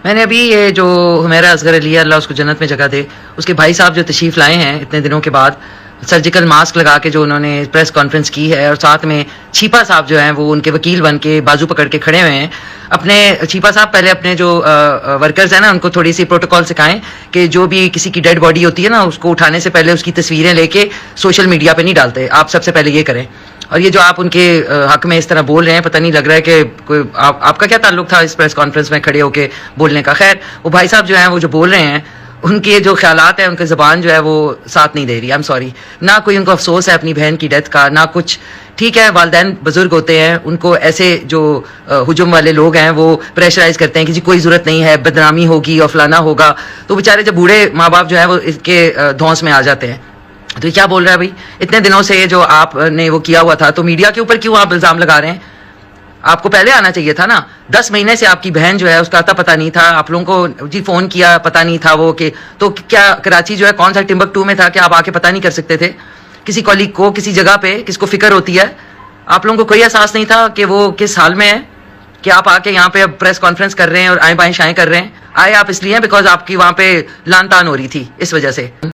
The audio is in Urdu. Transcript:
میں نے ابھی یہ جو حمیرہ اصغر علیہ اللہ اس کو جنت میں جگہ دے، اس کے بھائی صاحب جو تشریف لائے ہیں اتنے دنوں کے بعد، سرجیکل ماسک لگا کے جو انہوں نے پریس کانفرنس کی ہے، اور ساتھ میں چھیپا صاحب جو ہیں وہ ان کے وکیل بن کے بازو پکڑ کے کھڑے ہوئے ہیں. اپنے چھیپا صاحب پہلے اپنے جو ورکرز ہیں نا ان کو تھوڑی سی پروٹوکال سکھائیں کہ جو بھی کسی کی ڈیڈ باڈی ہوتی ہے نا اس کو اٹھانے سے پہلے اس کی تصویریں لے کے سوشل میڈیا پہ نہیں ڈالتے. آپ سب سے پہلے یہ کریں. اور یہ جو آپ ان کے حق میں اس طرح بول رہے ہیں، پتہ نہیں لگ رہا ہے کہ کوئی آپ کا کیا تعلق تھا اس پریس کانفرنس میں کھڑے ہو کے بولنے کا. خیر وہ بھائی صاحب جو ہیں وہ جو بول رہے ہیں ان کے جو خیالات ہیں، ان کی زبان جو ہے وہ ساتھ نہیں دے رہی. I am sorry. نہ کوئی ان کو افسوس ہے اپنی بہن کی ڈیتھ کا، نہ کچھ. ٹھیک ہے والدین بزرگ ہوتے ہیں، ان کو ایسے جو ہجوم والے لوگ ہیں وہ پریشرائز کرتے ہیں کہ جی کوئی ضرورت نہیں ہے، بدنامی ہوگی اور فلانا ہوگا، تو بیچارے جب بوڑھے ماں باپ جو ہیں وہ اس کے دھونس میں آ جاتے ہیں. تو یہ کیا بول رہا ہے بھائی؟ اتنے دنوں سے جو آپ نے وہ کیا ہوا تھا تو میڈیا کے اوپر کیوں آپ الزام لگا رہے ہیں؟ آپ کو پہلے آنا چاہیے تھا نا. 10 مہینے سے آپ کی بہن جو ہے اس کا پتہ نہیں تھا، آپ لوگوں کو جی فون کیا پتہ نہیں تھا وہ کہ تو کیا کراچی جو ہے کون سا ٹمبکٹو میں تھا کہ آپ آ کے پتہ نہیں کر سکتے تھے کسی کالیگ کو کسی جگہ پہ؟ کس کو فکر ہوتی ہے؟ آپ لوگوں کو کوئی احساس نہیں تھا کہ وہ کس حال میں ہے کہ آپ آ کے یہاں پہ پریس کانفرنس کر رہے ہیں اور آئیں بائیں شائیں کر رہے ہیں؟ آئے آپ اس لیے بیکاز آپ کی وہاں پہ لان تان ہو رہی تھی اس وجہ سے.